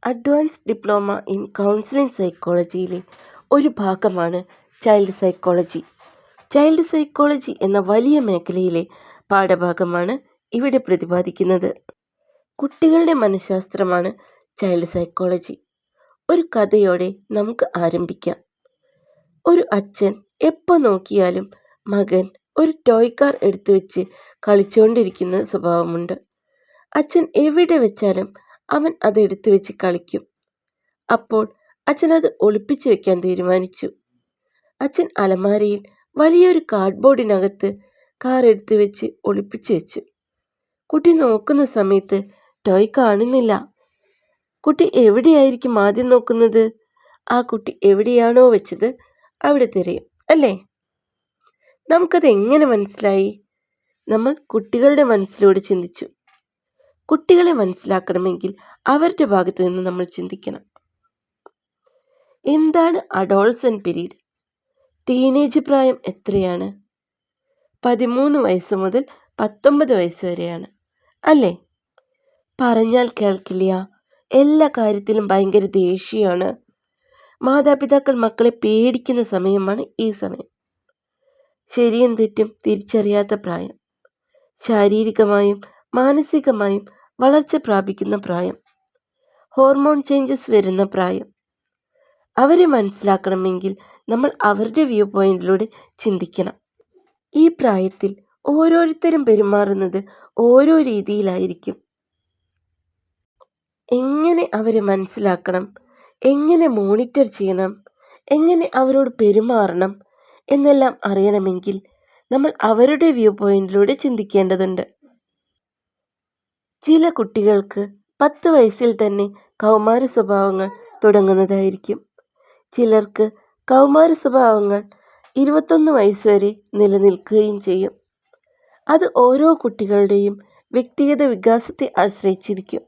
Advanced diploma in counselling സൈക്കോളജിയിലെ ഒരു ഭാഗമാണ് child psychology. Child psychology എന്ന വലിയ മേഖലയിലെ പാഠഭാഗമാണ് ഇവിടെ പ്രതിപാദിക്കുന്നത്. കുട്ടികളുടെ മനഃശാസ്ത്രമാണ് ചൈൽഡ് സൈക്കോളജി. ഒരു കഥയോടെ നമുക്ക് ആരംഭിക്കാം. ഒരു അച്ഛൻ എപ്പോൾ നോക്കിയാലും മകൻ ഒരു ടോയ് കാർ എടുത്തു വെച്ച് കളിച്ചുകൊണ്ടിരിക്കുന്ന സ്വഭാവമുണ്ട്. അച്ഛൻ എവിടെ വെച്ചാലും അവൻ അത് എടുത്തു വെച്ച് കളിക്കും. അപ്പോൾ അച്ഛൻ അത് ഒളിപ്പിച്ചു വെക്കാൻ തീരുമാനിച്ചു. അച്ഛൻ അലമാരയിൽ വലിയൊരു കാർഡ്ബോർഡിനകത്ത് കാർ എടുത്തു വെച്ച് ഒളിപ്പിച്ചു വെച്ചു. കുട്ടി നോക്കുന്ന സമയത്ത് ടോയ് കാണുന്നില്ല. കുട്ടി എവിടെയായിരിക്കും ആദ്യം നോക്കുന്നത്? ആ കുട്ടി എവിടെയാണോ വെച്ചത് അവിടെ തിരയും, അല്ലേ? നമുക്കത് എങ്ങനെ മനസ്സിലായി? നമ്മൾ കുട്ടികളുടെ മനസ്സിലൂടെ ചിന്തിച്ചു. കുട്ടികളെ മനസ്സിലാക്കണമെങ്കിൽ അവരുടെ ഭാഗത്ത് നിന്ന് നമ്മൾ ചിന്തിക്കണം. എന്താണ് അഡോൾസെന്റ് പീരീഡ്? ടീനേജ് പ്രായം എത്രയാണ്? 13 വയസ്സ് മുതൽ 19 വയസ്സ് വരെയാണ്, അല്ലേ? പറഞ്ഞാൽ കേൾക്കില്ല, എല്ലാ കാര്യത്തിലും ഭയങ്കര ദേഷ്യമാണ്. മാതാപിതാക്കൾ മക്കളെ പേടിക്കുന്ന സമയമാണ് ഈ സമയം. ശരിയും തെറ്റും തിരിച്ചറിയാത്ത പ്രായം. ശാരീരികമായും മാനസികമായും വളർച്ച പ്രാപിക്കുന്ന പ്രായം. ഹോർമോൺ ചേഞ്ചസ് വരുന്ന പ്രായം. അവരെ മനസ്സിലാക്കണമെങ്കിൽ നമ്മൾ അവരുടെ വ്യൂ പോയിന്റിലൂടെ ചിന്തിക്കണം. ഈ പ്രായത്തിൽ ഓരോരുത്തരും പെരുമാറുന്നത് ഓരോ രീതിയിലായിരിക്കും. എങ്ങനെ അവരെ മനസ്സിലാക്കണം, എങ്ങനെ മോണിറ്റർ ചെയ്യണം, എങ്ങനെ അവരോട് പെരുമാറണം എന്നെല്ലാം അറിയണമെങ്കിൽ നമ്മൾ അവരുടെ വ്യൂ പോയിന്റിലൂടെ ചിന്തിക്കേണ്ടതുണ്ട്. ചില കുട്ടികൾക്ക് 10 വയസ്സിൽ തന്നെ കൗമാര സ്വഭാവങ്ങൾ തുടങ്ങുന്നതായിരിക്കും. ചിലർക്ക് കൗമാര സ്വഭാവങ്ങൾ 21 വയസ്സ് വരെ നിലനിൽക്കുകയും ചെയ്യും. അത് ഓരോ കുട്ടികളുടെയും വ്യക്തിഗത വികാസത്തെ ആശ്രയിച്ചിരിക്കും.